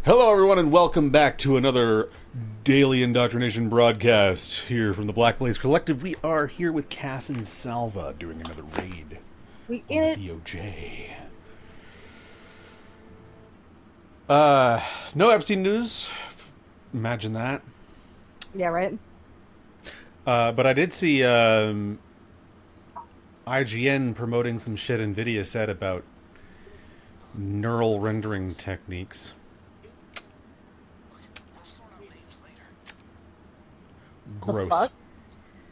Hello, everyone, and welcome back to another Daily Indoctrination broadcast here from the Black Blaze Collective. We are here with Cass and Salva doing another raid We on in the it. DOJ. No Epstein news. Imagine that. Yeah, right. But I did see IGN promoting some shit NVIDIA said about neural rendering techniques. The Gross. fuck?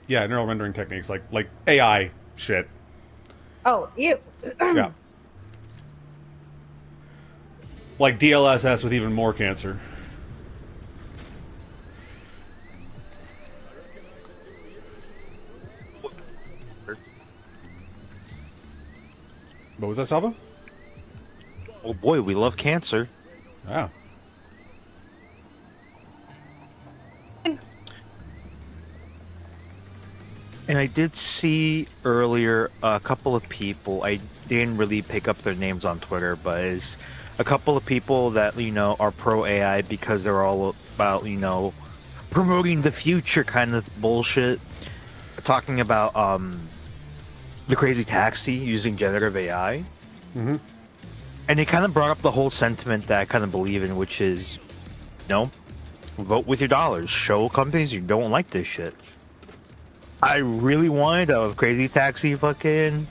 Yeah, neural rendering techniques like AI shit. Oh, ew. Yeah. Like DLSS with even more cancer. What was that, Salva? Oh boy, we love cancer. Wow. And I did see earlier a couple of people, I didn't really pick up their names on Twitter, but is a couple of people that, are pro AI because they're all about, promoting the future kind of bullshit. Talking about the crazy taxi using generative AI. Mm-hmm. And it kind of brought up the whole sentiment that I kind of believe in, which is, vote with your dollars. Show companies you don't like this shit. I really wanted a Crazy Taxi fucking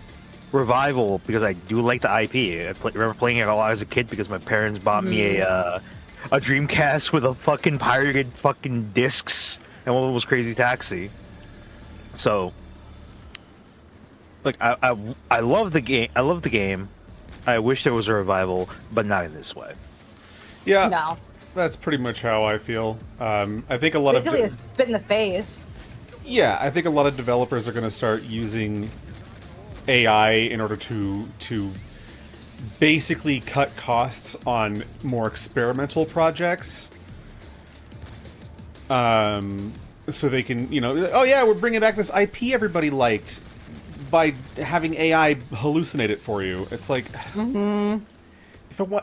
revival because I do like the IP. Remember playing it a lot as a kid because my parents bought me a Dreamcast with a fucking pirated fucking discs, and one of them was Crazy Taxi. So, like, I love the game. I love the game. I wish there was a revival, but not in this way. Yeah, No. that's pretty much how I feel. I think a lot Basically, a of spit in the face. I think a lot of developers are going to start using AI in order to basically cut costs on more experimental projects. So they can, oh yeah, we're bringing back this IP everybody liked by having AI hallucinate it for you. It's like,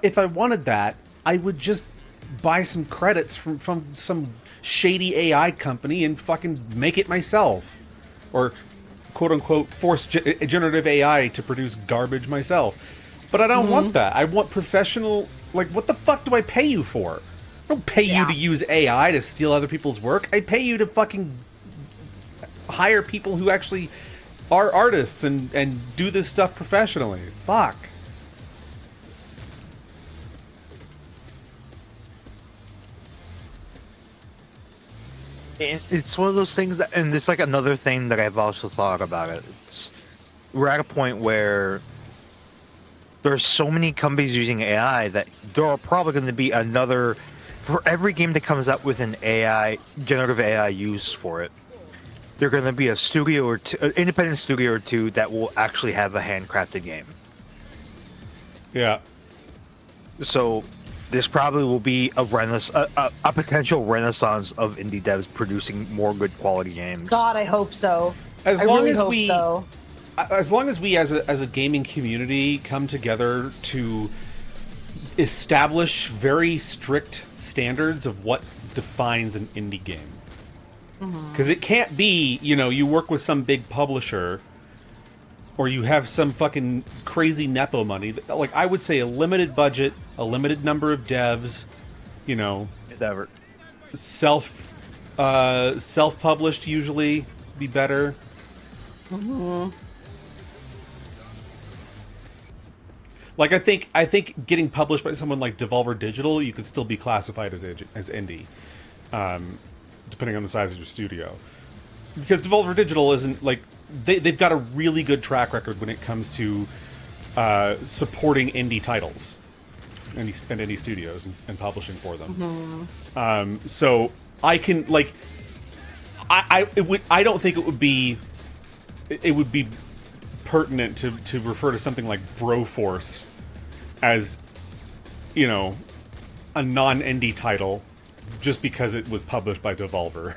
if I wanted that, I would just buy some credits from some shady AI company and fucking make it myself, or quote unquote force generative AI to produce garbage myself. But I don't want that. I want professional. Like, what the fuck do I pay you for? I don't pay you Yeah. to use AI to steal other people's work. I pay you to fucking hire people who actually are artists and do this stuff professionally. Fuck. It's one of those things that, and it's like another thing that I've also thought about it. We're at a point where there's so many companies using AI that there are probably going to be another, for every game that comes out with an AI, generative AI used for it, there's going to be a studio or two, an independent studio or two that will actually have a handcrafted game. Yeah. So this probably will be a potential renaissance of indie devs producing more good quality games. God, I hope so. As I long really as hope we, so. as long as we as a gaming community come together to establish very strict standards of what defines an indie game. Because it can't be, you work with some big publisher or you have some fucking crazy Nepo money. Like, I would say a limited budget, a limited number of devs, Whatever. self-published usually be better. Like, I think getting published by someone like Devolver Digital, you could still be classified as indie, depending on the size of your studio. Because Devolver Digital isn't like they've got a really good track record when it comes to supporting indie titles and indie studios and publishing for them. So I can like I don't think it would be pertinent to refer to something like Broforce as, a non-indie title just because it was published by Devolver.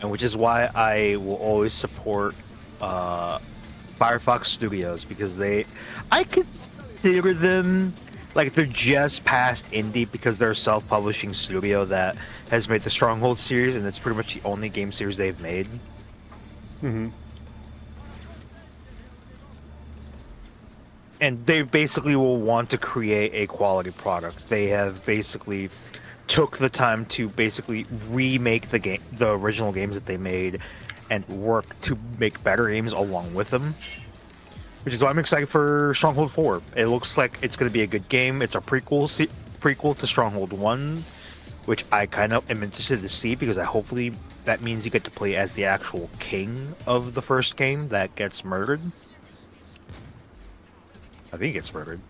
and which is why I will always support Firefox Studios, because I consider them like they're just past indie, because they're a self-publishing studio that has made the Stronghold series, and it's pretty much the only game series they've made. Mm-hmm. And they basically will want to create a quality product. They have basically took the time to basically remake the original games that they made, and work to make better games along with them. Which is why I'm excited for Stronghold 4. It looks like it's going to be a good game. It's a prequel to Stronghold 1, which I kind of am interested to see, because hopefully that means you get to play as the actual king of the first game that gets murdered. I think he gets murdered.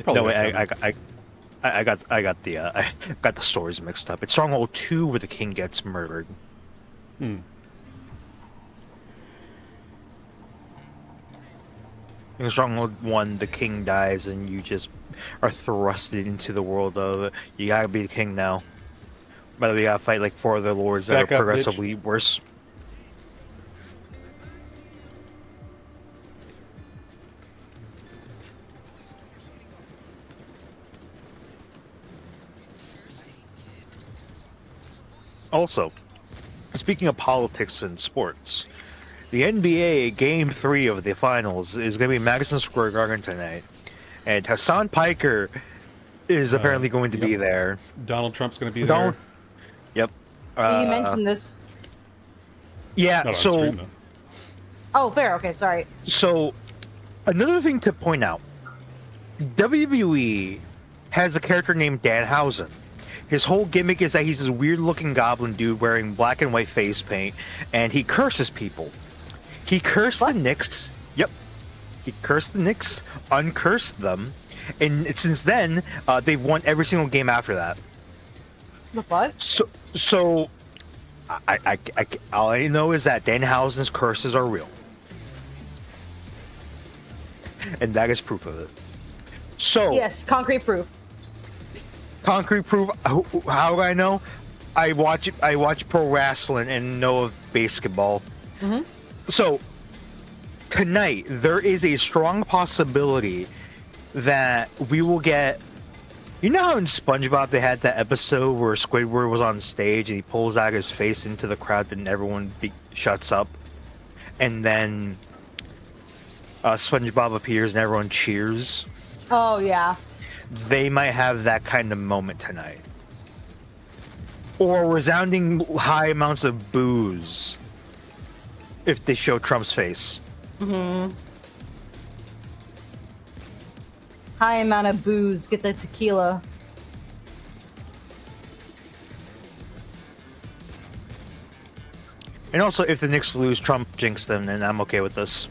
No, wait, I got the stories mixed up. It's Stronghold 2 where the king gets murdered. Hmm. In Stronghold 1, the king dies, and you just are thrusted into the world of, you gotta be the king now. By the way, you gotta fight like 4 other lords Stack that are up, progressively worse. Also, speaking of politics and sports, the NBA Game 3 of the finals is going to be Madison Square Garden tonight. And Hassan Piker is apparently going to be there. Donald Trump's going to be there. Yep. You mentioned this. Yeah, Not on so... stream, though. Oh, fair. Okay, sorry. So, another thing to point out. WWE has a character named Danhausen. His whole gimmick is that he's this weird-looking goblin dude wearing black and white face paint, and he curses people. He cursed the Knicks. Yep. He cursed the Knicks, uncursed them, and since then, they've won every single game after that. The fuck? So I all I know is that Danhausen's curses are real. And that is proof of it. So... Yes, concrete proof. Concrete proof. How do I know? I watch pro wrestling and know of basketball. Mm-hmm. So tonight there is a strong possibility that we will get. You know how in SpongeBob they had that episode where Squidward was on stage and he pulls out his face into the crowd and everyone shuts up, and then SpongeBob appears and everyone cheers. Oh yeah. They might have that kind of moment tonight. Or resounding high amounts of boos if they show Trump's face. Mm-hmm. High amount of booze. Get the tequila. And also, if the Knicks lose, Trump jinxed them, then I'm okay with this.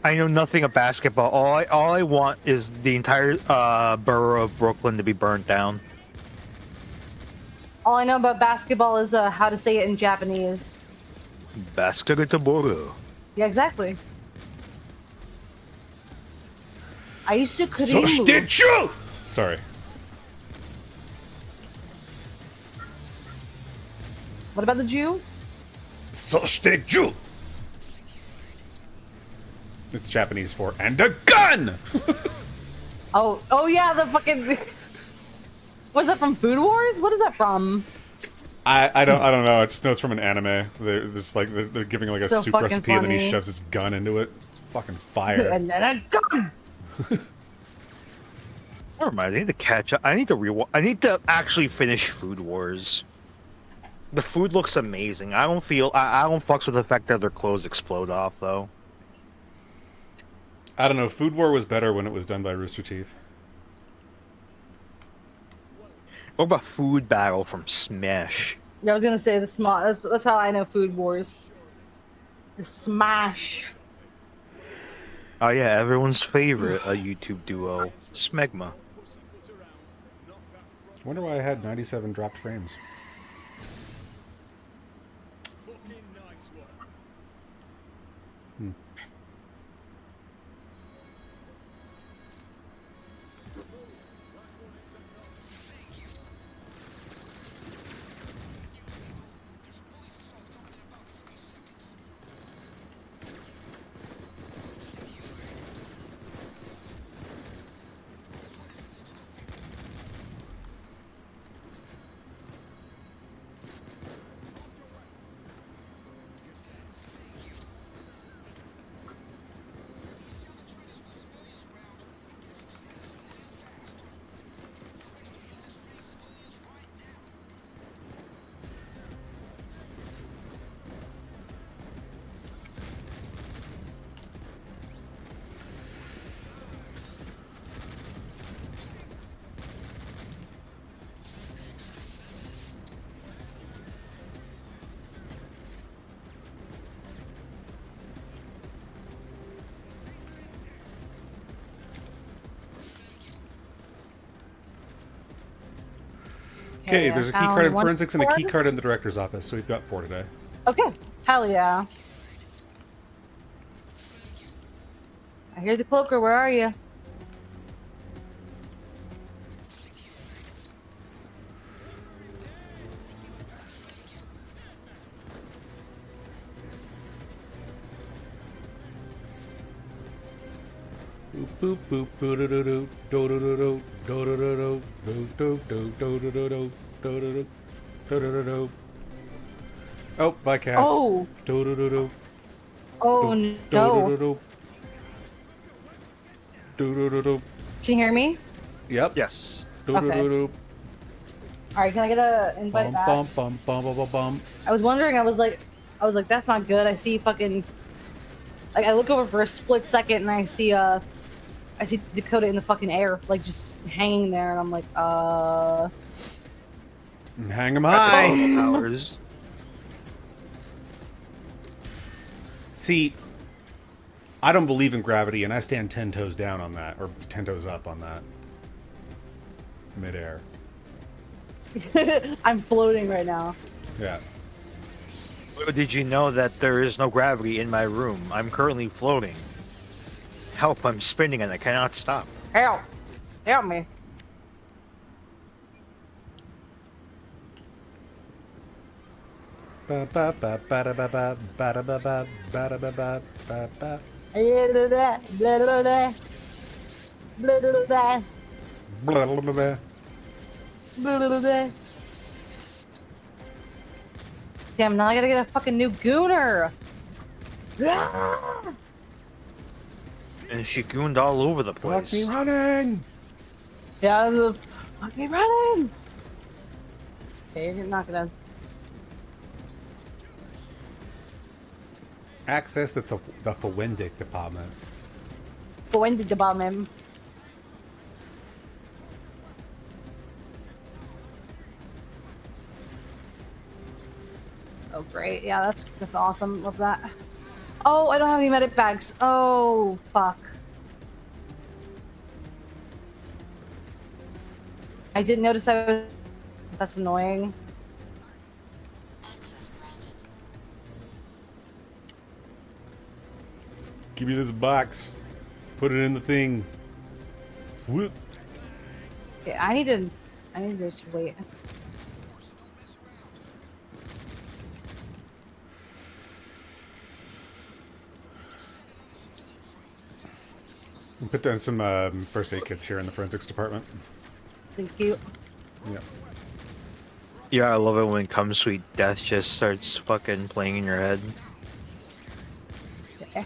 I know nothing of basketball. All I want is the entire borough of Brooklyn to be burnt down. All I know about basketball is how to say it in Japanese. Basketball. Yeah, exactly. I used to kurimu. Sorry. What about the Jew? It's Japanese for "and a gun." Oh yeah, the fucking. Was that from Food Wars? What is that from? I don't know. I just know it's from an anime. They're just like they're giving like a So soup fucking recipe and then he funny. shoves his gun into it. It's fucking fire. And then a gun. Never mind. I need to catch up. I need to actually finish Food Wars. The food looks amazing. I don't fucks with the fact that their clothes explode off though. I don't know. Food War was better when it was done by Rooster Teeth. What about Food Battle from Smash? Yeah, I was gonna say the small. That's how I know Food Wars. The Smash. Oh yeah, everyone's favorite YouTube duo, Smegma. I wonder why I had 97 dropped frames. Okay, there's a key card in Found one forensics and a key card. card in the director's office, so we've got 4 today. Okay. Hell yeah. I hear the cloaker. Where are you? Boop boop boop doo doo doo doo doo doo doo doo doo doo doo doo doo doo doo doo doo doo doo. Oh, bye, Cass. Oh. Doo doo doo doo. Oh Doo no. doo doo. Doo doo doo doo. Can you hear me? Yep. Yes. Doo doo Okay. doo doo. All right. Can I get a invite Bum back? bum bum bum bum bum bum. I was wondering. I was like, that's not good. I see fucking. Like, I look over for a split second and I see Dakota in the fucking air, like just hanging there, and I'm like, Hang 'em high. Powers. See, I don't believe in gravity, and I stand 10 toes down on that, or 10 toes up on that. Midair. I'm floating right now. Yeah. Did you know that there is no gravity in my room? I'm currently floating. Help, I'm spinning and I cannot stop. Help! Help me! Ba ba ba ba da ba ba ba da ba ba ba da ba ba ba ba. Blah, blah, blah, blah, blah, blah. Blah, blah, blah, Blah, blah, blah, blah. blah, blah, blah. Damn, now I gotta get a fucking new gooner! And she gooned all over the Fuck place. me running! Yeah, the fuck me running! Okay, you're not gonna. Access the forensic department. Forensic department. Oh great, yeah, that's awesome. Love that. Oh, I don't have any medic bags. Oh fuck. I didn't notice I was. That's annoying. Give me this box. Put it in the thing. Whoop. Okay, I need to just wait. And put down some first aid kits here in the forensics department. Thank you. Yeah. Yeah, I love it when Come Sweet Death just starts fucking playing in your head. Okay.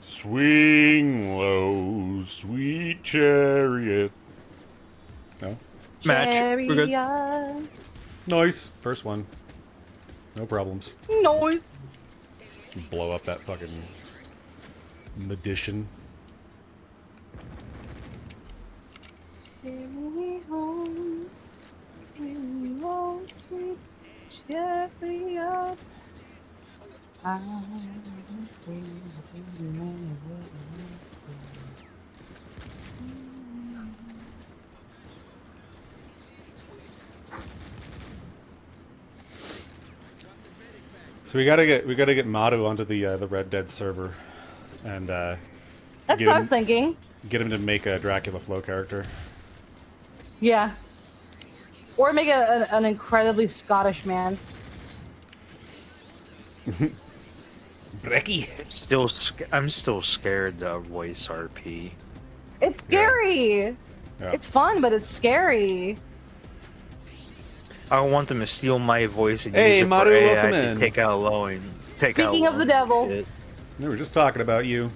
Swing low, sweet chariot. No? Match. We're good. Chariot. Nice. First one. No problems. Noise. Blow up that fucking magician. Carry me home. Carry me home, sweet chariot. So we gotta get Matu onto the Red Dead server, and That's get what I him, was thinking. get him to make a Dracula Flow character. Yeah. Or make an incredibly Scottish man. Brecky. I'm still scared to voice RP. It's scary. Yeah. It's fun, but it's scary. I don't want them to steal my voice and Hey, use it Maru, for AI welcome to in. take out Lowen. Speaking of the devil. We were just talking about you.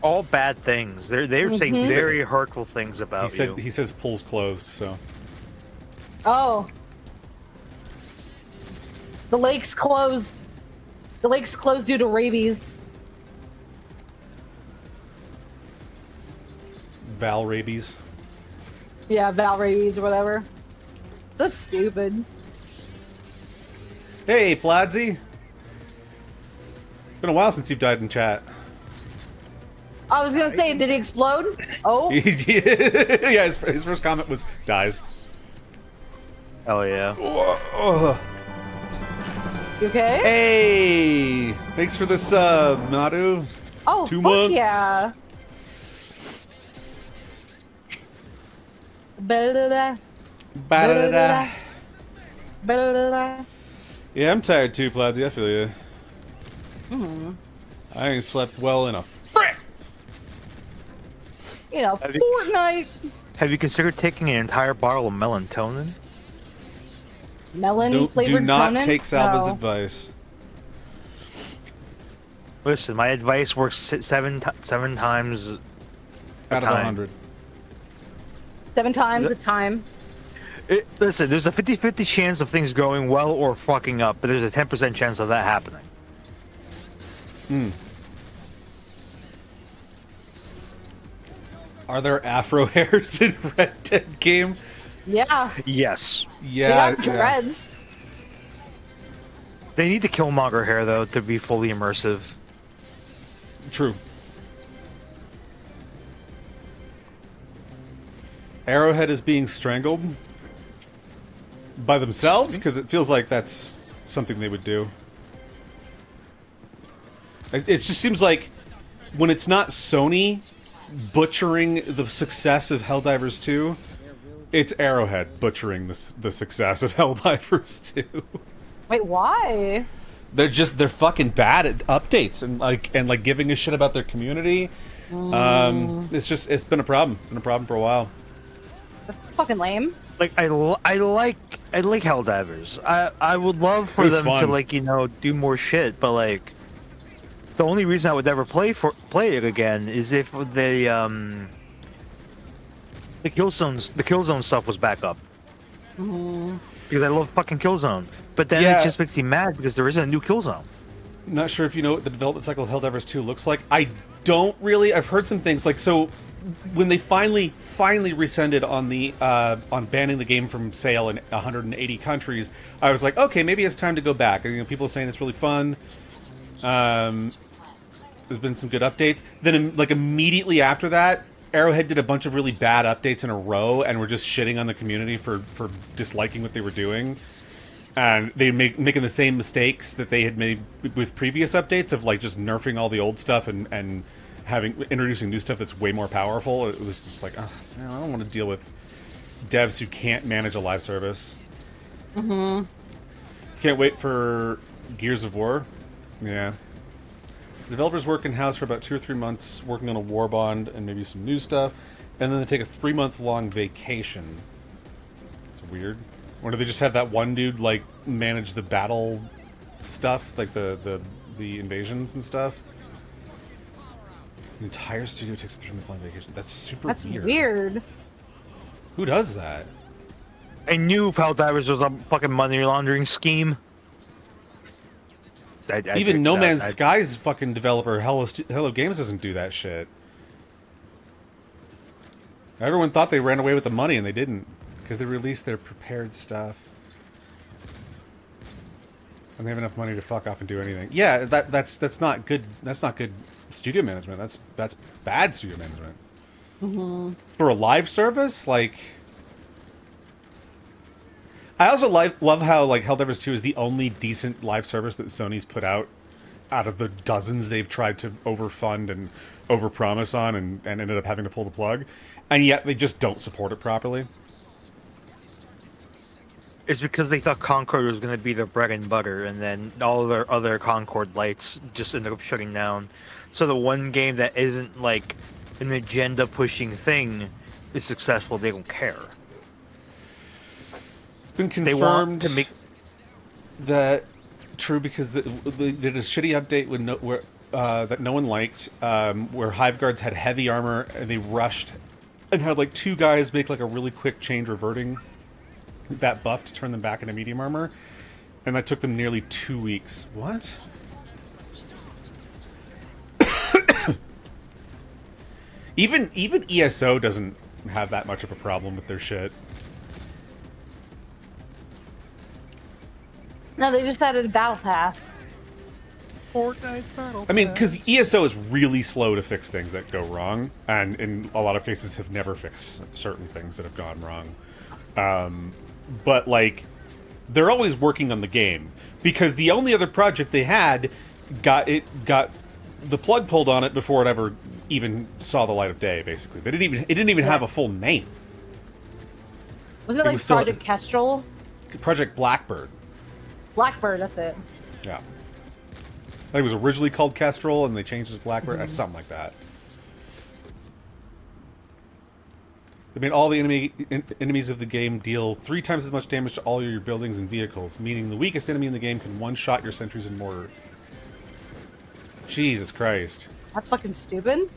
All bad things. They're saying Mhm. very hurtful things about He said you. he says pool's closed, so Oh. The lake's closed. The lake's closed due to rabies. Val rabies. Yeah, Val rabies or whatever. So stupid. Hey, Pladsy. Been a while since you've died in chat. I was gonna say, did he explode? Oh, Yeah, his first comment was dies. Oh yeah. you okay? Hey, thanks for this, Nadu. Oh, 2 fuck months. yeah. Ba-da-da. Ba-da-da-da. Ba-da-da. Yeah, I'm tired too, Pladsy. I feel you. I ain't slept well in a frick. You know, Have you- Fortnite. Have you considered taking an entire bottle of melatonin? Melon Do flavored not Conan? take Salva's No. advice. Listen, my advice works seven times Out of time. 100. 7 times the time. Listen, there's a 50-50 chance of things going well or fucking up, but there's a 10% chance of that happening. Are there afro hairs in Red Dead game? Yeah. Yes. Yeah. They got dreads. They need the Killmonger hair, though, to be fully immersive. True. Arrowhead is being strangled by themselves because it feels like that's something they would do. It just seems like when it's not Sony butchering the success of Helldivers 2, it's Arrowhead butchering the success of Helldivers 2. Wait, why? They're fucking bad at updates and like giving a shit about their community. It's been a problem. Been a problem for a while. Fucking lame. Like I like Helldivers. I would love for It was them fun. to do more shit, but like the only reason I would ever play it again is if the Killzone stuff was back up. Because I love fucking Killzone. But then Yeah. it just makes me mad because there isn't a new Killzone. Not sure if you know what the development cycle of Helldivers 2 looks like. I don't really. I've heard some things like so when they finally rescinded on the on banning the game from sale in 180 countries. I was like, okay, maybe it's time to go back. And, people are saying it's really fun. There's been some good updates. Then, like immediately after that, Arrowhead did a bunch of really bad updates in a row, and were just shitting on the community for disliking what they were doing. And they making the same mistakes that they had made with previous updates of like just nerfing all the old stuff and introducing new stuff that's way more powerful. It was just like, I don't want to deal with devs who can't manage a live service. Can't wait for Gears of War. Yeah. Developers work in-house for about 2 or 3 months working on a war bond and maybe some new stuff, and then they take a 3-month-long vacation. It's weird. Or do they just have that one dude, like, manage the battle stuff, like the invasions and stuff? The entire studio takes a 3-month-long vacation. That's super That's weird. weird. Who does that? I knew Helldivers was a fucking money laundering scheme. Even No Man's Sky's fucking developer, Hello Games, doesn't do that shit. Everyone thought they ran away with the money, and they didn't. Because they released their prepared stuff. And they have enough money to fuck off and do anything. Yeah, that's not good. That's not good studio management. That's bad studio management. For a live service, like... I also love how like Helldivers 2 is the only decent live service that Sony's put out of the dozens they've tried to overfund and overpromise on and ended up having to pull the plug. And yet they just don't support it properly. It's because they thought Concord was going to be their bread and butter, and then all their other Concord lights just ended up shutting down. So the one game that isn't like an agenda-pushing thing is successful. They don't care. It's been They want confirmed to make that true because they did a shitty update that no one liked, where Hive Guards had heavy armor and they rushed and had like 2 guys make like a really quick change reverting that buff to turn them back into medium armor, and that took them nearly 2 weeks. What? even ESO doesn't have that much of a problem with their shit. No, they just added a battle pass. Fortnite battle. I mean, because ESO is really slow to fix things that go wrong, and in a lot of cases have never fixed certain things that have gone wrong. But like, they're always working on the game because the only other project they had got the plug pulled on it before it ever even saw the light of day. Basically, it didn't even have a full name. Was it like was still- Project Kestrel? Project Blackbird. Blackbird, that's it. Yeah. I think it was originally called Kestrel, and they changed it to Blackbird. Something like that. They made all the enemies of the game deal 3 times as much damage to all your buildings and vehicles, meaning the weakest enemy in the game can one-shot your sentries and mortar. Jesus Christ. That's fucking stupid.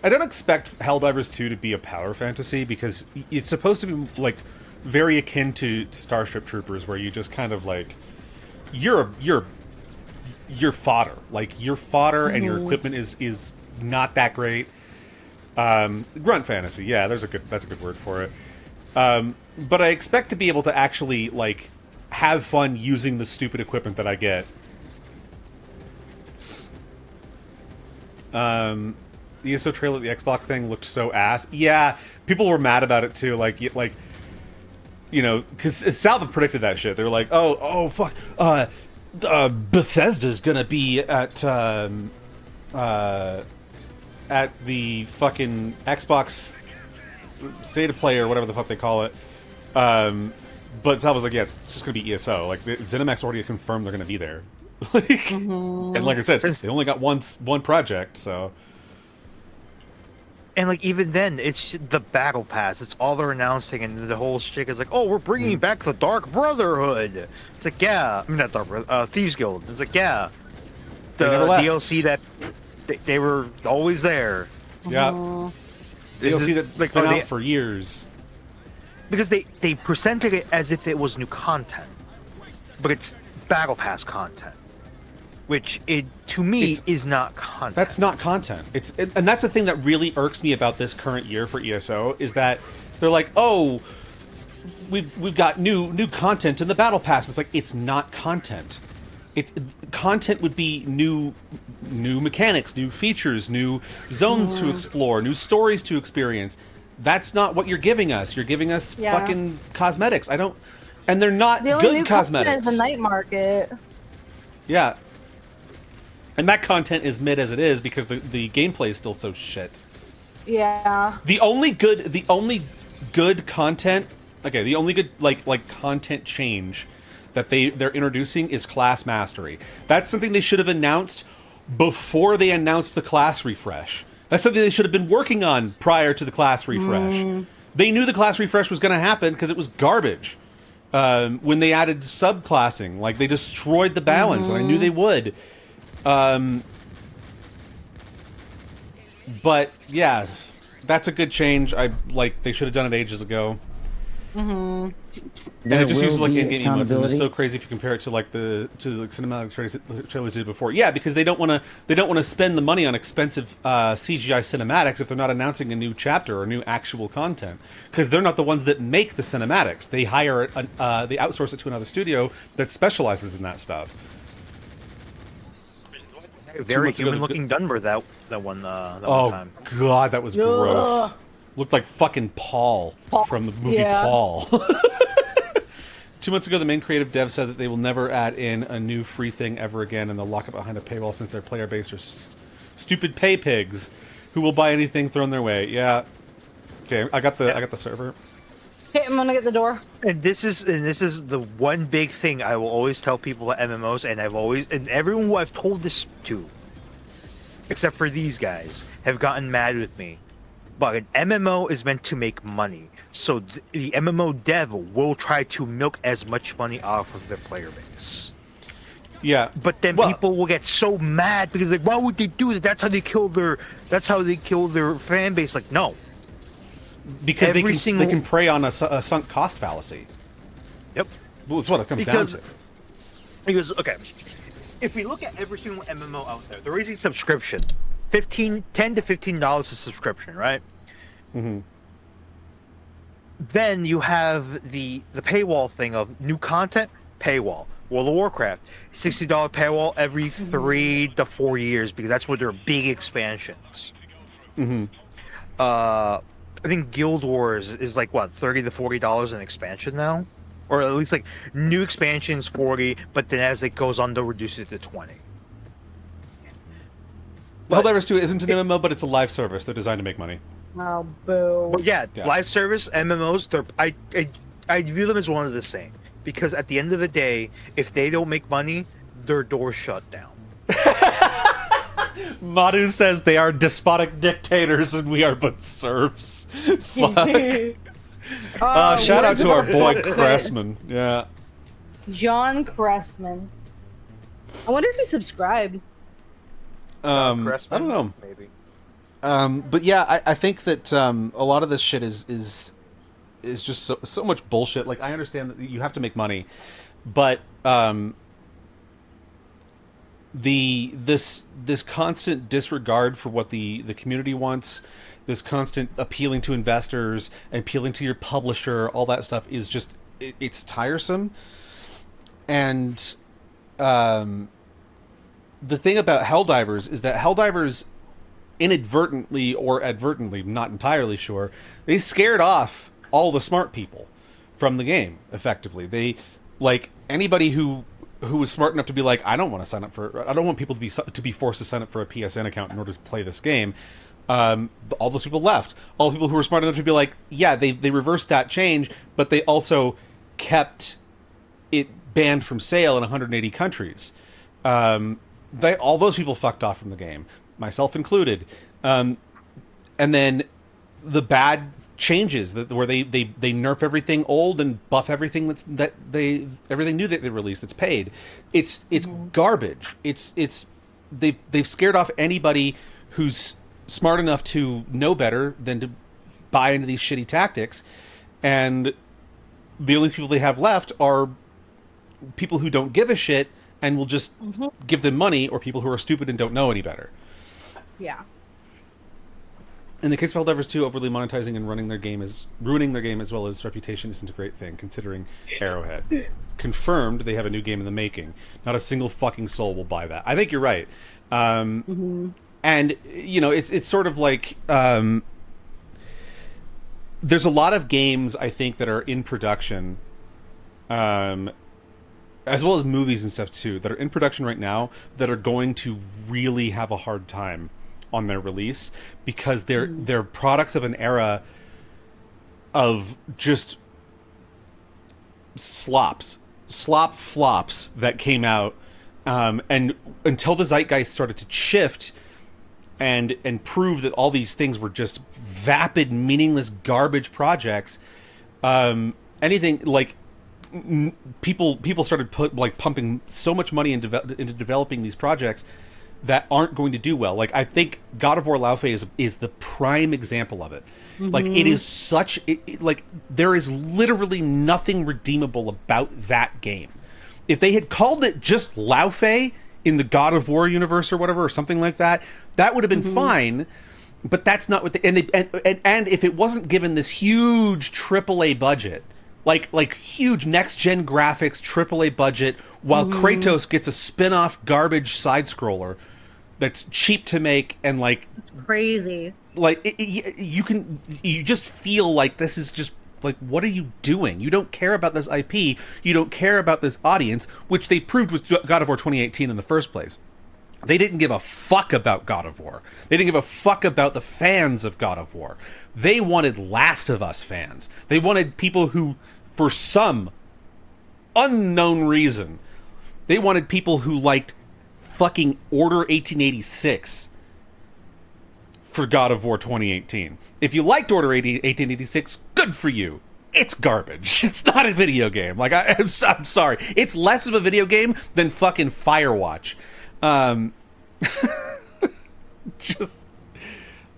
I don't expect Helldivers 2 to be a power fantasy, because it's supposed to be, like, very akin to Starship Troopers, where you just kind of, like... You're fodder. Like, your fodder and your equipment is not that great. Grunt fantasy, yeah, that's a good word for it. But I expect to be able to actually, like, have fun using the stupid equipment that I get. The ESO trailer, the Xbox thing looked so ass. Yeah, people were mad about it too. Like, you know, because Salve predicted that shit. They were like, oh, fuck. Bethesda's gonna be at the fucking Xbox State of Play or whatever the fuck they call it. But Salve was like, yeah, it's just gonna be ESO. Like, ZeniMax already confirmed they're gonna be there. Like, and like I said, they only got one project, so. And like even then, it's the battle pass. It's all they're announcing, and the whole shtick is like, "Oh, we're bringing back the Dark Brotherhood." It's like, yeah, I mean not Dark Brotherhood, Thieves Guild. It's like, yeah, the DLC that they were always there. Yeah, DLC that like been out for years. Because they presented it as if it was new content, but it's battle pass content. Which, to me, is not content. That's not content. And that's the thing that really irks me about this current year for ESO, is that they're like, oh, we've got new content in the Battle Pass. It's like, it's not content. Content would be new mechanics, new features, new zones to explore, new stories to experience. That's not what you're giving us. You're giving us fucking cosmetics. And they're not the only good new cosmetics. Is the night market. Yeah. And that content is mid as it is because the gameplay is still so shit. Yeah. The only good content, okay, the only good like content change that they're introducing is class mastery. That's something they should have announced before they announced the class refresh. That's something they should have been working on prior to the class refresh. They knew the class refresh was going to happen because it was garbage. When they added subclassing, like, they destroyed the balance, and I knew they would. But yeah, that's a good change. They should have done it ages ago. And it just uses like in-game emotes, and it's so crazy if you compare it to like cinematic trailers did before. Yeah, because they don't want to spend the money on expensive CGI cinematics if they're not announcing a new chapter or new actual content, because they're not the ones that make the cinematics. They hire they outsource it to another studio that specializes in that stuff. Very human-looking Dunmer that one time. Oh god, that was gross. Looked like fucking Paul from the movie Paul. 2 months ago, the main creative dev said that they will never add in a new free thing ever again, and they'll lock it behind a paywall since their player base are stupid pay pigs who will buy anything thrown their way. Yeah. Okay, I got the server. Okay, I'm gonna get the door. And this is the one big thing I will always tell people at MMOs, and everyone who I've told this to, except for these guys, have gotten mad with me. But an MMO is meant to make money, so the MMO dev will try to milk as much money off of their player base. Yeah, but then people will get so mad because like, why would they do that? That's how they kill their fan base. Like, no, because they can prey on a sunk cost fallacy. Yep, well, that's what it comes down to. Because okay, if we look at every single MMO out there, they're raising subscription. $10 to $15 a subscription, right? Mm-hmm. Then you have the paywall thing of new content, paywall, World of Warcraft, $60 paywall every 3 to 4 years because that's what their big expansions. Mm-hmm. I think Guild Wars is like what, $30 to $40 an expansion now, or at least like new expansions 40, but then as it goes on, they'll reduce it to 20. Helldivers 2 isn't an MMO, but it's a live service. They're designed to make money. Oh, boo. But yeah, live service MMOs, I view them as one of the same because at the end of the day, if they don't make money, their doors shut down. Madhu says they are despotic dictators and we are but serfs. Fuck. Shout out to our boy Cressman. Yeah. John Cressman. I wonder if he subscribed. I don't know. Maybe. But yeah, I think that a lot of this shit is just so much bullshit. Like, I understand that you have to make money, but this constant disregard for what the community wants, this constant appealing to investors, appealing to your publisher, all that stuff is just it's tiresome. And the thing about Helldivers is that Helldivers inadvertently or advertently, not entirely sure, they scared off all the smart people from the game effectively. They, like, anybody who was smart enough to be like, I don't want to sign up for, I don't want people to be forced to sign up for a PSN account in order to play this game. All those people left. All the people who were smart enough to be like, yeah, they reversed that change, but they also kept it banned from sale in 180 countries. All those people fucked off from the game, myself included. And then the bad changes where they nerf everything old and buff everything everything new that they release that's paid. It's garbage. They've scared off anybody who's smart enough to know better than to buy into these shitty tactics, and the only people they have left are people who don't give a shit and will just give them money, or people who are stupid and don't know any better. Yeah. In the case of Helldivers 2, overly monetizing and ruining their game as well as reputation isn't a great thing, considering Arrowhead. Confirmed they have a new game in the making. Not a single fucking soul will buy that. I think you're right. And, you know, it's sort of like... there's a lot of games, I think, that are in production... as well as movies and stuff too, that are in production right now that are going to really have a hard time on their release because they're products of an era of just slop flops that came out, and until the zeitgeist started to shift and prove that all these things were just vapid, meaningless garbage projects, anything like people started pumping so much money into developing these projects that aren't going to do well. Like, I think God of War Laufey is the prime example of it. Like, it is such like there is literally nothing redeemable about that game. If they had called it just Laufey in the God of War universe or whatever, or something like that, that would have been fine. But that's not what and if it wasn't given this huge AAA budget, like huge next-gen graphics, AAA budget, while Kratos gets a spin-off garbage side-scroller that's cheap to make and, like... It's crazy. Like, you just feel like this is just, like, what are you doing? You don't care about this IP. You don't care about this audience, which they proved with God of War 2018 in the first place. They didn't give a fuck about God of War. They didn't give a fuck about the fans of God of War. They wanted Last of Us fans. They wanted people who, for some unknown reason, they wanted people who liked fucking Order 1886 for God of War 2018. If you liked Order 1886, good for you. It's garbage. It's not a video game. Like, I'm sorry. It's less of a video game than fucking Firewatch. Just,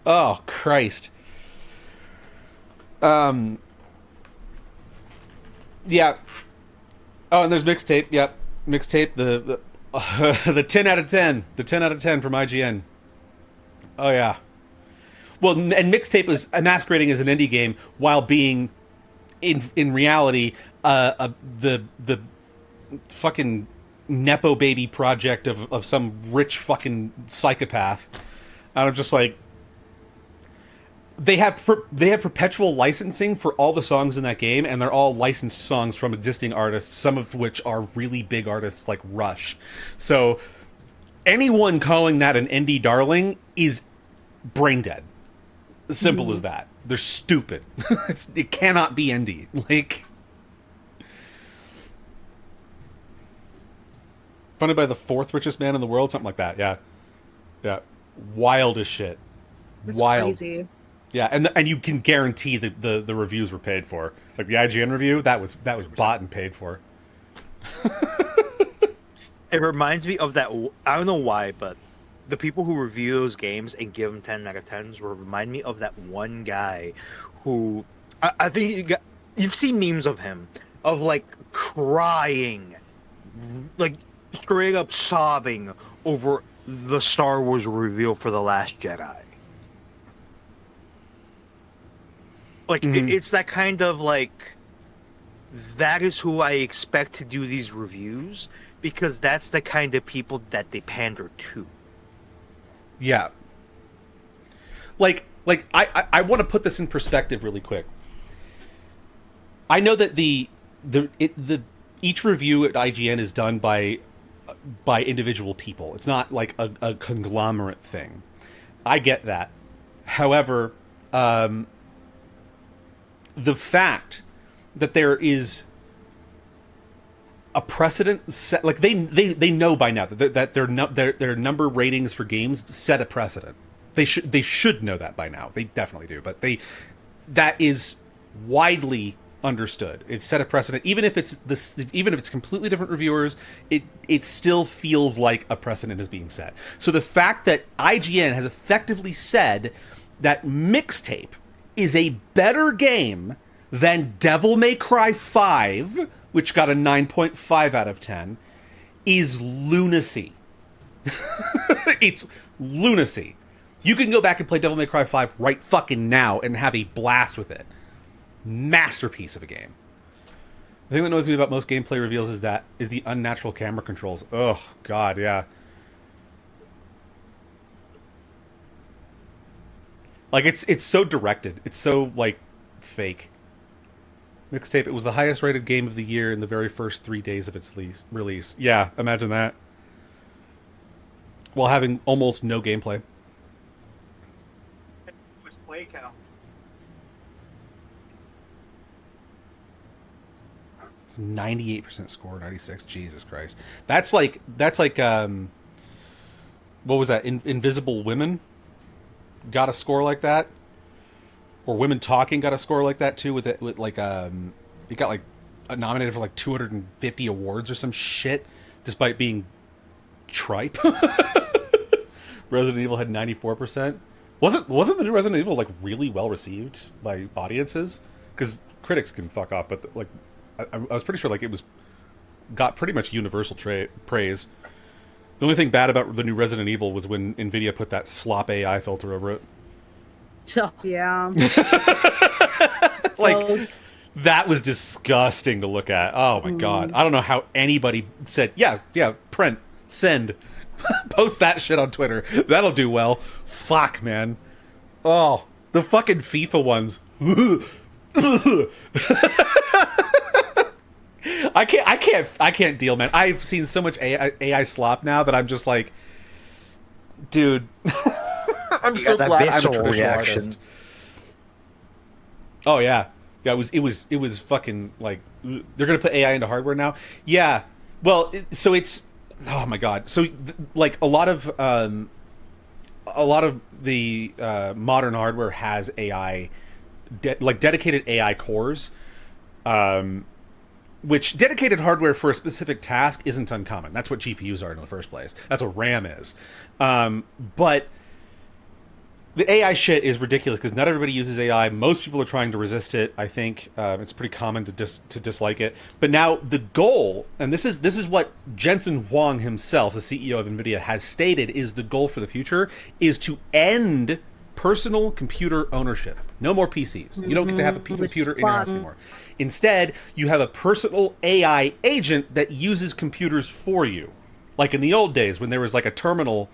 oh Christ. Yeah. Oh, and there's Mixtape. Yep, Mixtape. The 10 out of 10. The 10 out of 10 from IGN. Oh yeah. Well, and Mixtape is masquerading as an indie game while being, in reality, the fucking nepo baby project of some rich fucking psychopath. And I'm just like, they have perpetual licensing for all the songs in that game, and they're all licensed songs from existing artists, some of which are really big artists like Rush. So anyone calling that an indie darling is brain dead. Simple as that. They're stupid. It cannot be indie. Like, funded by the fourth richest man in the world, something like that. Yeah, wild as shit. It's wild. crazy. Yeah, and you can guarantee that the reviews were paid for. Like the IGN review, that was bought and paid for. It reminds me of that. I don't know why, but the people who review those games and give them 10 out of 10s remind me of that one guy who I think you've seen memes of him, of like crying, like straight up sobbing over the Star Wars reveal for The Last Jedi. Like, it's that kind of like, that is who I expect to do these reviews, because that's the kind of people that they pander to. Yeah. Like I want to put this in perspective really quick. I know that each review at IGN is done by individual people. It's not like a conglomerate thing. I get that. However, the fact that there is a precedent set, like they know by now that their number ratings for games set a precedent. They should know that by now. They definitely do, but that is widely understood. It's set a precedent, even if it's completely different reviewers. It still feels like a precedent is being set. So the fact that IGN has effectively said that Mixtape is a better game than Devil May Cry 5, which got a 9.5 out of 10, is lunacy. It's lunacy. You can go back and play Devil May Cry 5 right fucking now and have a blast with it. Masterpiece of a game. The thing that annoys me about most gameplay reveals is the unnatural camera controls. Oh, God, yeah. Like, it's so directed. It's so, like, fake. Mixtape, it was the highest rated game of the year in the very first 3 days of its release. Yeah, imagine that. While having almost no gameplay. Play count. It's 98% score, 96. Jesus Christ. That's like what was that? Invisible Women got a score like that, or Women Talking got a score like that too. With it got like nominated for like 250 awards or some shit, despite being tripe. Resident Evil had 94%. Wasn't the new Resident Evil like really well received by audiences? Because critics can fuck off, but like I was pretty sure like it got pretty much universal praise. The only thing bad about the new Resident Evil was when Nvidia put that slop AI filter over it. Oh, yeah. Like, Gross. that was disgusting to look at. Oh my God. I don't know how anybody said, yeah, print, send, post that shit on Twitter. That'll do well. Fuck, man. Oh, the fucking FIFA ones. I can't deal, man. I've seen so much AI slop now that I'm just like, dude. I'm so glad I'm a traditional artist. Oh yeah, it was fucking like, they're gonna put AI into hardware now. Yeah, well, so it's, oh my God. So like a lot of the modern hardware has AI, like dedicated AI cores. Which dedicated hardware for a specific task isn't uncommon. That's what GPUs are in the first place. That's what RAM is. But the AI shit is ridiculous because not everybody uses AI. Most people are trying to resist it. I think it's pretty common to dislike it. But now the goal, and this is what Jensen Huang himself, the CEO of NVIDIA, has stated is the goal for the future, is to end personal computer ownership. No more PCs. You don't get to have a computer in your house anymore. Instead, you have a personal AI agent that uses computers for you. Like in the old days when there was like a terminal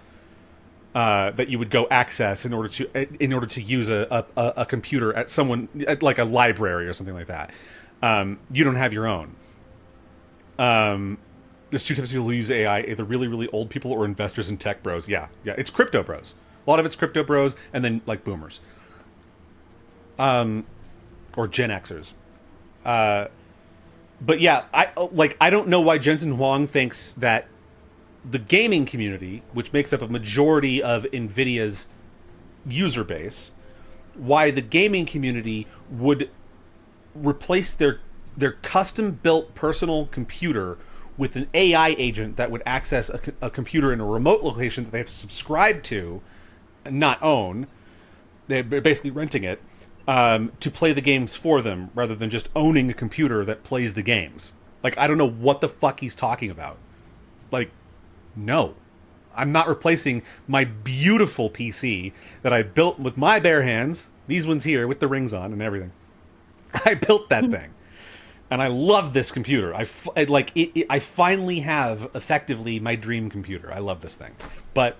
that you would go access in order to use a computer at like a library or something like that. You don't have your own. There's two types of people who use AI: either really, really old people or investors and tech bros. Yeah, it's crypto bros. A lot of it's crypto bros, and then like boomers, or Gen Xers. But yeah, I don't know why Jensen Huang thinks that the gaming community, which makes up a majority of NVIDIA's user base, why the gaming community would replace their custom-built personal computer with an AI agent that would access a computer in a remote location that they have to subscribe to, and not own. They're basically renting it to play the games for them, rather than just owning a computer that plays the games. Like, I don't know what the fuck he's talking about. Like, no. I'm not replacing my beautiful PC that I built with my bare hands, these ones here, with the rings on and everything. I built that thing. And I love this computer. I finally have, effectively, my dream computer. I love this thing. But,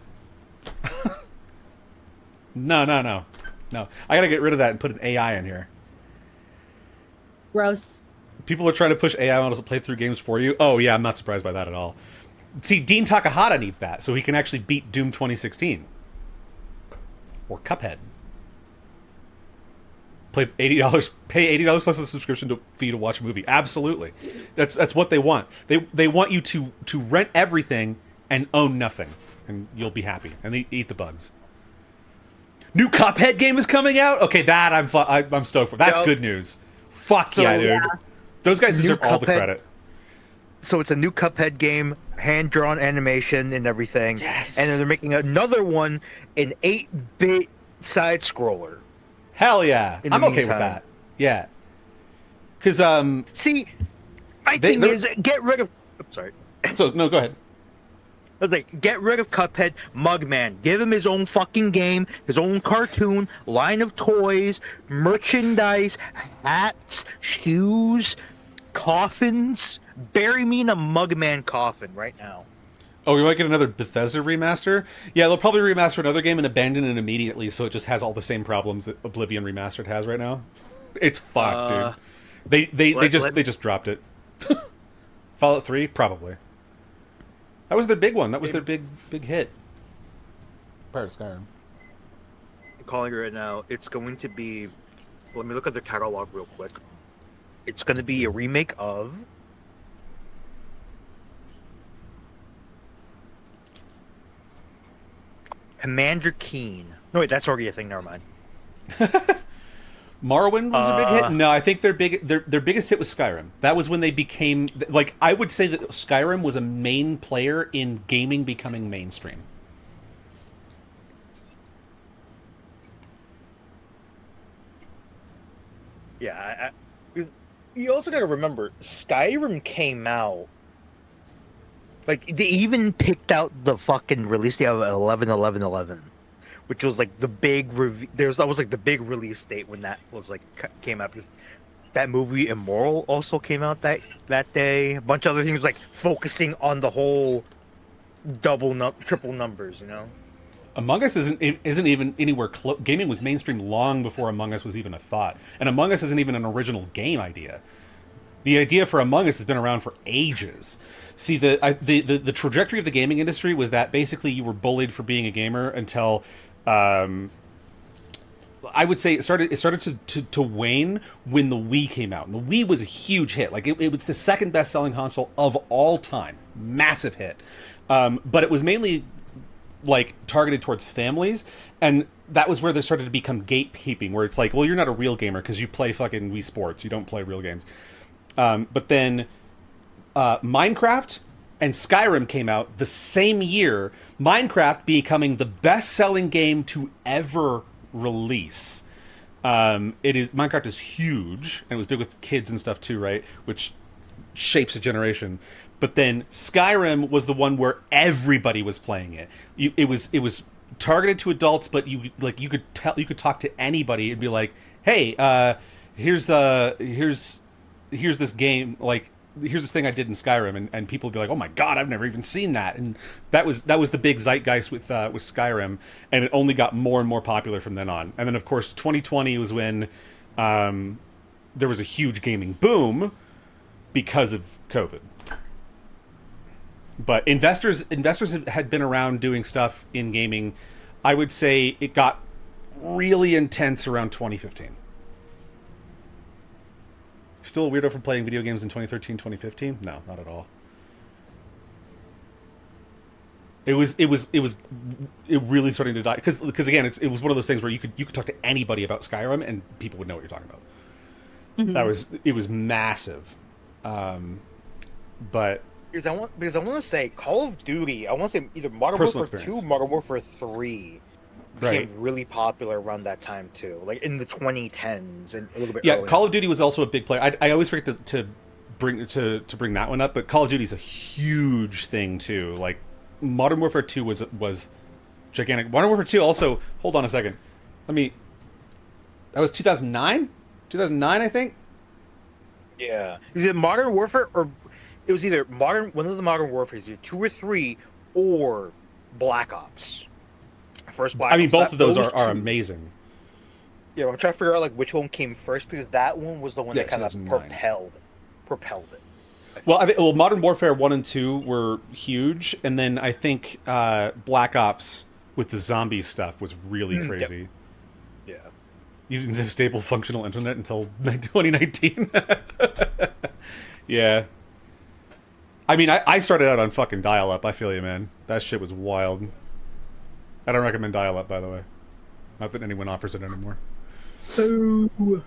no. I gotta get rid of that and put an AI in here. Gross. People are trying to push AI models to play through games for you. Oh, yeah, I'm not surprised by that at all. See, Dean Takahata needs that, so he can actually beat Doom 2016. Or Cuphead. Pay $80 plus a subscription fee to watch a movie. Absolutely, that's what they want. They want you to rent everything and own nothing, and you'll be happy and eat the bugs. New Cuphead game is coming out. Okay, that I'm stoked for. That's good news. Fuck yeah, dude. Yeah. Those guys deserve all the credit. So it's a new Cuphead game, hand-drawn animation and everything. Yes. And then they're making another one, an 8-bit side-scroller. Hell yeah. I'm okay with that. Yeah. Because, see, my thing is, get rid of... I'm sorry. So, no, go ahead. I was like, get rid of Cuphead, Mugman. Give him his own fucking game, his own cartoon, line of toys, merchandise, hats, shoes, coffins. Bury me in a Mugman coffin right now. Oh, we might get another Bethesda remaster? Yeah, they'll probably remaster another game and abandon it immediately, so it just has all the same problems that Oblivion Remastered has right now. It's fucked, dude. They just dropped it. Fallout 3? Probably. That was their big one. That was their big hit. Prior to Skyrim. I'm calling it right now. It's going to be... Let me look at the catalog real quick. It's going to be a remake of... Commander Keen. No, wait, that's already a thing. Never mind. Morrowind was a big hit. No, I think their biggest hit was Skyrim. That was when they became like, I would say that Skyrim was a main player in gaming becoming mainstream. Yeah, you also got to remember Skyrim came out. Like, they even picked out the fucking release date of 11/11/11, which was like the big that was like the big release date when that was like came out, because that movie Immoral also came out that day. A bunch of other things like focusing on the whole triple numbers, you know. Among Us isn't even anywhere close. Gaming was mainstream long before Among Us was even a thought, and Among Us isn't even an original game idea. The idea for Among Us has been around for ages. See, the trajectory of the gaming industry was that basically you were bullied for being a gamer until, I would say it started to wane when the Wii came out. And the Wii was a huge hit. Like, it was the second best-selling console of all time. Massive hit. But it was mainly, like, targeted towards families. And that was where they started to become gatekeeping, where it's like, well, you're not a real gamer because you play fucking Wii Sports. You don't play real games. But then... Minecraft and Skyrim came out the same year, Minecraft becoming the best-selling game to ever release. Minecraft is huge, and it was big with kids and stuff too, right? Which shapes a generation. But then Skyrim was the one where everybody was playing it. It was targeted to adults, but you could talk to anybody and be like, hey, here's this game, like, here's this thing I did in Skyrim, and people would be like, oh my god, I've never even seen that. And that was the big zeitgeist with Skyrim, and it only got more and more popular from then on. And then of course 2020 was when there was a huge gaming boom because of COVID. But investors had been around doing stuff in gaming. I would say it got really intense around 2015. Still a weirdo for playing video games in 2013, 2015? No, not at all. It really starting to die because again, it was one of those things where you could talk to anybody about Skyrim and people would know what you're talking about. Mm-hmm. It was massive. But because I want to say Call of Duty, I want to say either Modern Warfare 2, Modern Warfare 3 became really popular around that time too, like in the 2010s and a little bit earlier. Call of Duty was also a big player. I always forget to bring that one up, but Call of Duty is a huge thing too. Like Modern Warfare 2 was gigantic. Modern Warfare 2 also, hold on a second. That was 2009? 2009, I think? Yeah. Is it Modern Warfare or it was either one of the Modern Warfares, either 2 or 3 or Black Ops. First Black Ops. I mean, both of those are amazing. Yeah, I'm trying to figure out like which one came first because that one was the one that kind of propelled it. Well, Modern Warfare 1 and 2 were huge, and then I think Black Ops with the zombie stuff was really crazy. Yeah. You didn't have stable functional internet until 2019. Yeah. I mean, I started out on fucking dial-up. I feel you, man. That shit was wild. I don't recommend dial-up, by the way. Not that anyone offers it anymore. Ooh.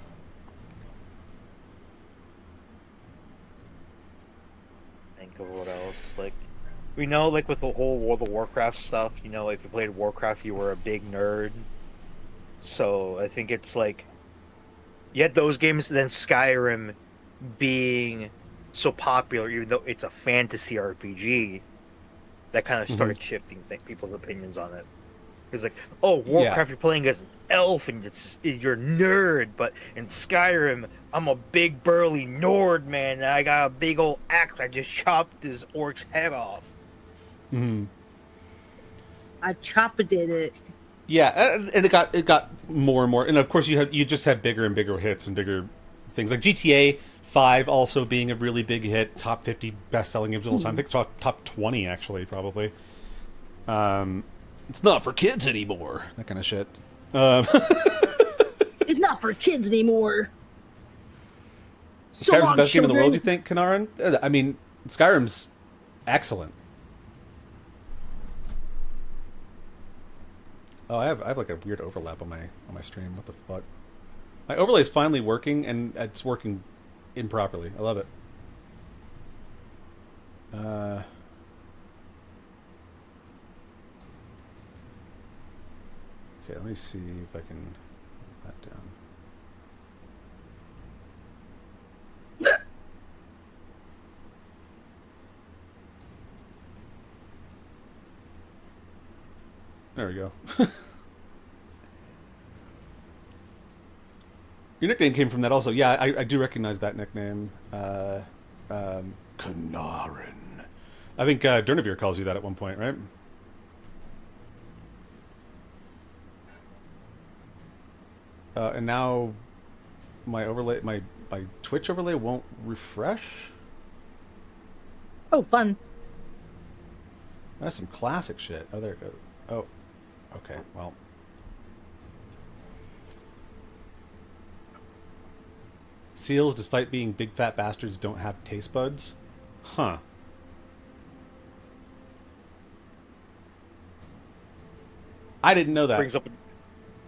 Think of what else. Like, we know, like, with the whole World of Warcraft stuff, you know, if you played Warcraft, you were a big nerd. So, I think it's, like, you had those games, then Skyrim being so popular, even though it's a fantasy RPG, that kind of started shifting people's opinions on it. It's like, oh, Warcraft, you're playing as an elf and you're a nerd, but in Skyrim, I'm a big burly Nord man, and I got a big old axe. I just chopped this orc's head off. Mm-hmm. I chopped it. Yeah, and it got more and more, and of course you just had bigger and bigger hits and bigger things like GTA 5 also being a really big hit, top 50 best-selling games of all time. I think top 20 actually, probably. It's not for kids anymore. That kind of shit. It's not for kids anymore. Skyrim's the best game in the world, you think, Kanaran? I mean, Skyrim's excellent. Oh, I have like a weird overlap on my stream. What the fuck? My overlay is finally working, and it's working improperly. I love it. Okay, let me see if I can put that down. There we go. Your nickname came from that also. Yeah, I do recognize that nickname. Kanarin. I think Durnavir calls you that at one point, right? And now my overlay, my Twitch overlay won't refresh. Oh, fun. That's some classic shit. Oh, there it goes. Oh, okay. Well. Seals, despite being big fat bastards, don't have taste buds? Huh. I didn't know that.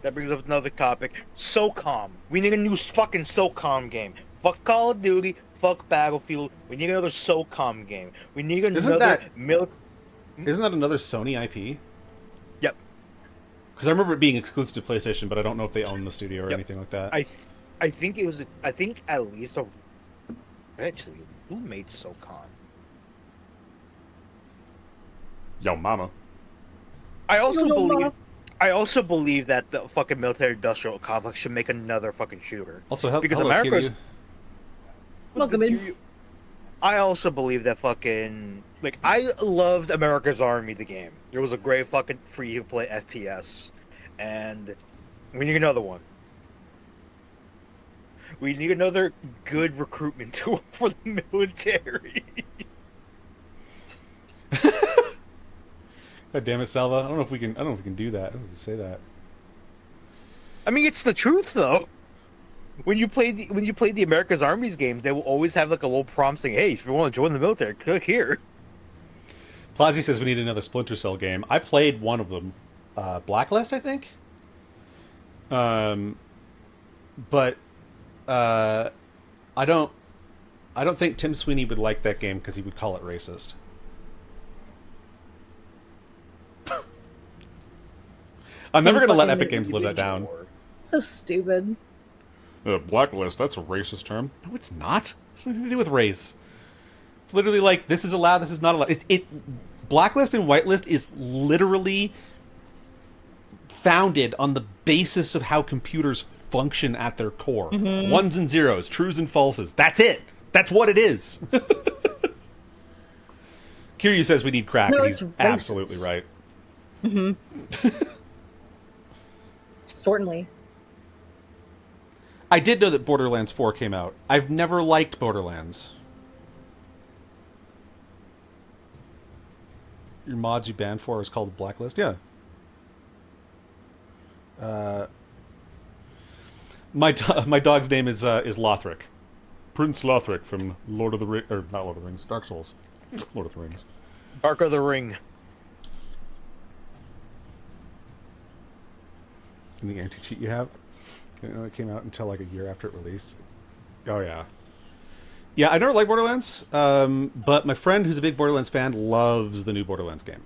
That brings up another topic. SOCOM. We need a new fucking SOCOM game. Fuck Call of Duty. Fuck Battlefield. We need another SOCOM game. We need another Isn't that another Sony IP? Yep. Because I remember it being exclusive to PlayStation, but I don't know if they own the studio or anything like that. I think it was. I think at least actually, who made SOCOM? Yo, mama. I also believe. I also believe that the fucking military-industrial complex should make another fucking shooter. Also, Because hello, America's... Kiryu. Welcome in. I also believe that fucking... Like, I loved America's Army, the game. There was a great fucking free-to-play FPS. And we need another one. We need another good recruitment tool for the military. God damn it, Salva! I don't know if we can. I don't know if we can do that. I don't know if we can say that. I mean, it's the truth, though. When you play the America's Armies game, they will always have like a little prompt saying, "Hey, if you want to join the military, click here." Plazi says we need another Splinter Cell game. I played one of them, Blacklist, I think. But I don't think Tim Sweeney would like that game because he would call it racist. I'm never going to let Epic Games live that down. So stupid. Blacklist, that's a racist term. No, it's not. It's nothing to do with race. It's literally like, this is allowed, this is not allowed. Blacklist and Whitelist is literally founded on the basis of how computers function at their core. Mm-hmm. Ones and zeros, trues and falses. That's it. That's what it is. Kiryu says we need crack, and he's absolutely right. Mm-hmm. Certainly. I did know that Borderlands 4 came out. I've never liked Borderlands. Your mods you banned for is called Blacklist? Yeah. My dog's name is Lothric. Prince Lothric from Lord of the Rings, or not Lord of the Rings, Dark Souls. Lord of the Rings. Dark of the Ring. And the anti-cheat you have? You know, it came out until like a year after it released. Oh, yeah. Yeah, I never liked Borderlands, but my friend who's a big Borderlands fan loves the new Borderlands game.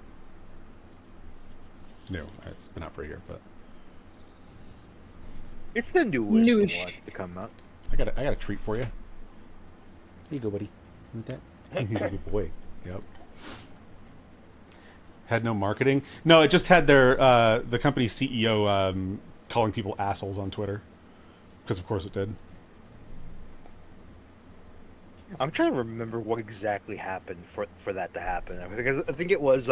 New. It's been out for a year, but... It's the newest one to come out. I got a treat for you. Here you go, buddy. Want that? He's a good boy. Yep. Had no marketing. No, it just had their the company's CEO calling people assholes on Twitter. Because of course it did. I'm trying to remember what exactly happened for that to happen. I think it was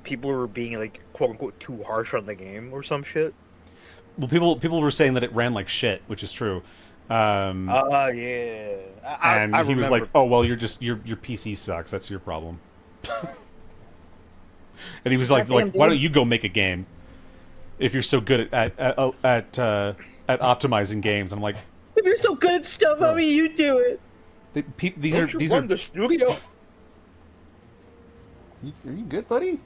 people were being like quote unquote too harsh on the game or some shit. Well, people were saying that it ran like shit, which is true. Yeah. And he was like, "Oh well, your PC sucks. That's your problem." And he was like, "Why don't you go make a game if you're so good at optimizing games?" I'm like, "If you're so good at stuff, how about you do it?" These are the studio. Are you good, buddy?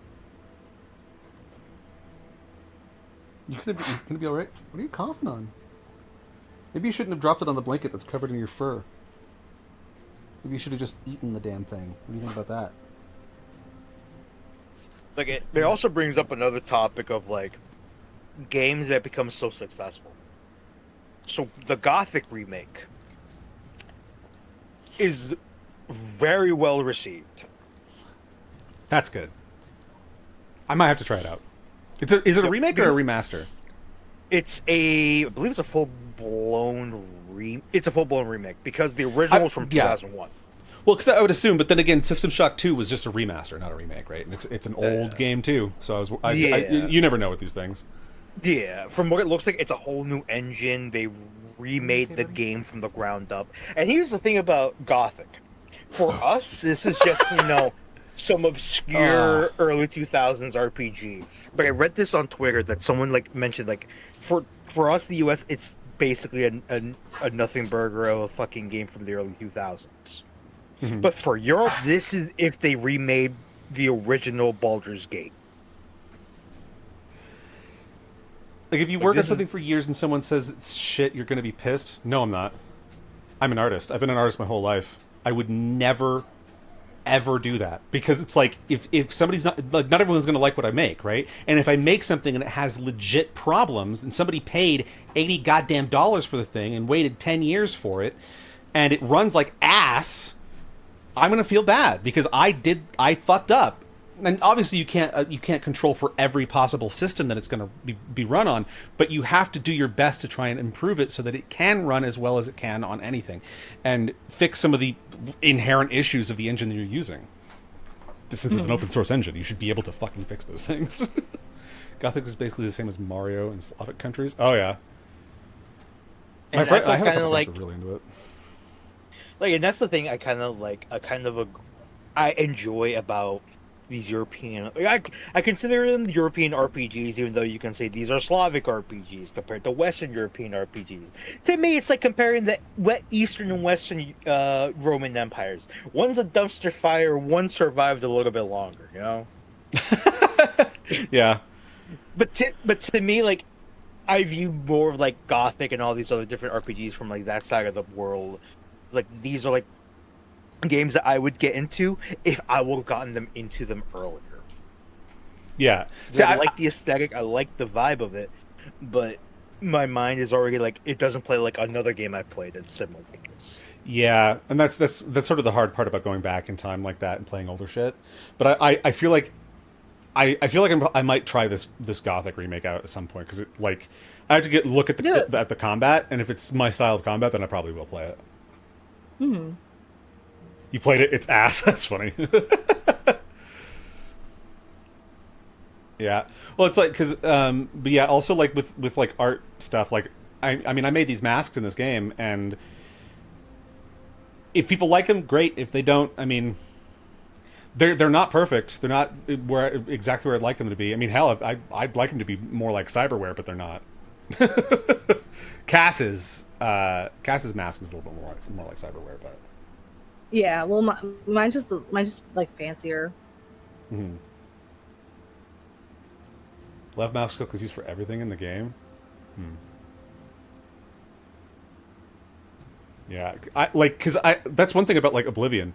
You gonna be all right? What are you coughing on? Maybe you shouldn't have dropped it on the blanket that's covered in your fur. Maybe you should have just eaten the damn thing. What do you think about that? Like it also brings up another topic of like games that become so successful. So the Gothic remake is very well received. That's good. I might have to try it out. Is it a remake or a remaster? I believe it's a full blown remake because the original was from 2001. Well, because I would assume, but then again, System Shock 2 was just a remaster, not a remake, right? And it's an old game too, so you never know with these things. Yeah, from what it looks like, it's a whole new engine. They remade the game from the ground up. And here's the thing about Gothic. For us, this is just, some obscure early 2000s RPG. But I read this on Twitter that someone mentioned for us, the US, it's basically a nothing burger of a fucking game from the early 2000s. Mm-hmm. But for Europe, this is if they remade the original Baldur's Gate. Like, if you work on something for years and someone says it's shit, you're going to be pissed? No, I'm not. I'm an artist. I've been an artist my whole life. I would never, ever do that. Because it's like, if somebody's not... Like, not everyone's going to like what I make, right? And if I make something and it has legit problems, and somebody paid $80 goddamn dollars for the thing and waited 10 years for it, and it runs like ass, I'm going to feel bad. Because I fucked up and obviously you can't control for every possible system that it's going to be run on, but you have to do your best to try and improve it so that it can run as well as it can on anything, and fix some of the inherent issues of the engine that you're using. Since it's an open source engine, you should be able to fucking fix those things. Gothic is basically the same as Mario in Slavic countries. Oh yeah. And I have a kind couple of friends like, who are really into it. like, and that's the thing I kind of like. I enjoy about these European. I consider them European RPGs, even though you can say these are Slavic RPGs compared to Western European RPGs. To me, it's like comparing the Eastern and Western Roman empires. One's a dumpster fire, one survived a little bit longer. You know. Yeah. But to me, like, I view more of like Gothic and all these other different RPGs from like that side of the world. It's like these are like games that I would get into if I would have gotten them into them earlier. Yeah. See, I like the aesthetic, I like the vibe of it, but my mind is already like it doesn't play like another game I played that's similar to this. Yeah, and that's sort of the hard part about going back in time like that and playing older shit. But I feel like I might try this Gothic remake out at some point, because like I have to look at the combat, and if it's my style of combat, then I probably will play it. Mm-hmm. You played it? It's ass. That's funny. Yeah. Well, it's like because but yeah, also like with like art stuff. Like I mean, I made these masks in this game, and if people like them, great. If they don't, I mean, they're not perfect. They're not exactly where I'd like them to be. I mean, hell, I'd like them to be more like cyberware, but they're not. Cass's mask is a little bit more like cyberware, but Yeah, well, mine's just like fancier. mm-hmm. Left mouse click is used for everything in the game. Yeah, that's one thing about like Oblivion.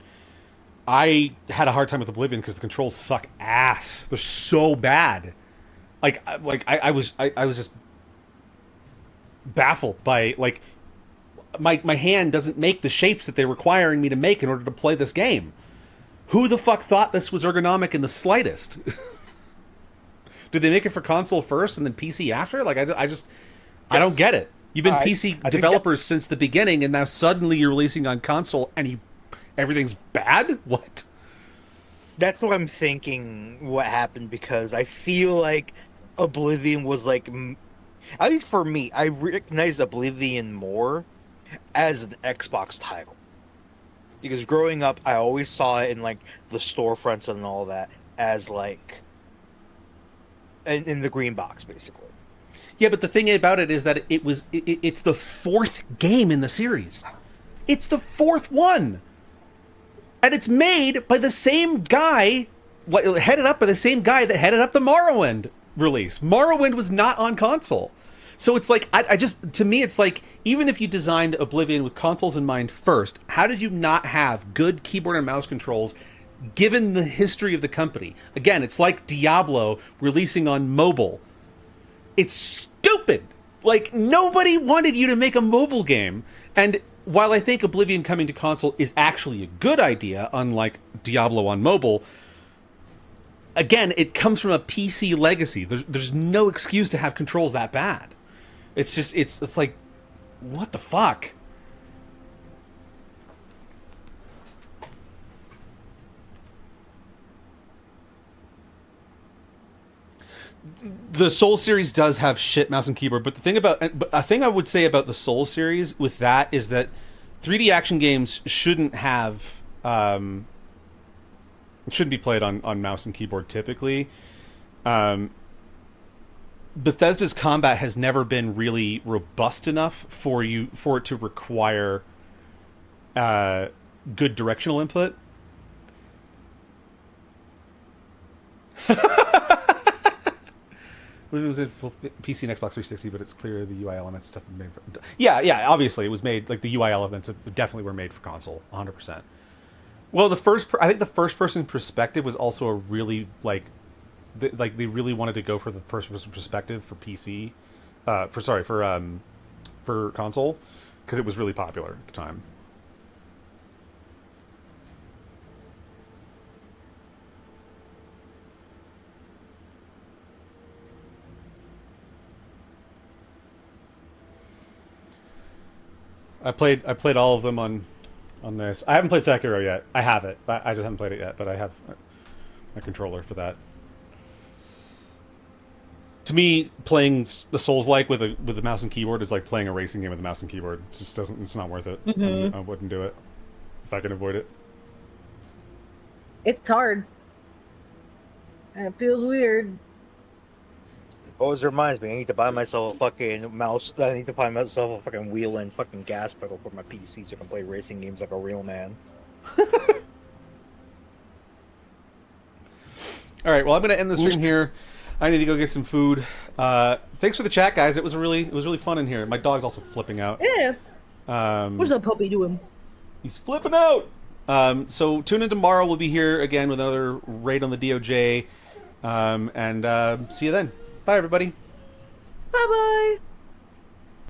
I had a hard time with Oblivion because the controls suck ass. They're so bad. I was just baffled by like my hand doesn't make the shapes that they're requiring me to make in order to play this game. Who the fuck thought this was ergonomic in the slightest? Did they make it for console first and then PC after? Like I don't get it. You've been PC developers since the beginning, and now suddenly you're releasing on console and everything's bad? What? That's what I'm thinking what happened, because I feel like Oblivion was like, at least for me, I recognized Oblivion more as an Xbox title. Because growing up, I always saw it in like the storefronts and all that as like in the green box, basically. Yeah, but the thing about it is that it's the fourth game in the series. It's the fourth one. And it's made by the same guy, headed up by the same guy that headed up the Morrowind release. Morrowind was not on console. So it's like, to me, it's like, even if you designed Oblivion with consoles in mind first, how did you not have good keyboard and mouse controls given the history of the company? Again, it's like Diablo releasing on mobile. It's stupid. Like, nobody wanted you to make a mobile game. And while I think Oblivion coming to console is actually a good idea, unlike Diablo on mobile, again, it comes from a PC legacy. There's no excuse to have controls that bad. It's just, it's like, what the fuck? The Soul series does have shit mouse and keyboard, but a thing I would say about the Soul series with that is that 3D action games shouldn't be played on mouse and keyboard typically. Bethesda's combat has never been really robust enough for it to require good directional input. It was in PC and Xbox 360, but it's clear the UI elements stuff made for... Yeah, obviously it was made, like the UI elements definitely were made for console, 100%. Well, I think the first person perspective was also a really they really wanted to go for the first person perspective for PC, for console, because it was really popular at the time. I played all of them on this. I haven't played Sekiro yet. I have it, but I just haven't played it yet. But I have my controller for that. To me, playing the Souls-like with a mouse and keyboard is like playing a racing game with a mouse and keyboard. It just doesn't. It's not worth it. I wouldn't do it if I could avoid it. It's hard. And it feels weird. Always reminds me, I need to buy myself a fucking mouse. I need to buy myself a fucking wheel and fucking gas pedal for my PC so I can play racing games like a real man. All right. Well, I'm going to end the stream here. I need to go get some food. Thanks for the chat, guys. It was really fun in here. My dog's also flipping out. Yeah. What's that puppy doing? He's flipping out. So tune in tomorrow. We'll be here again with another raid on the DOJ. And see you then. Bye, everybody. Bye-bye.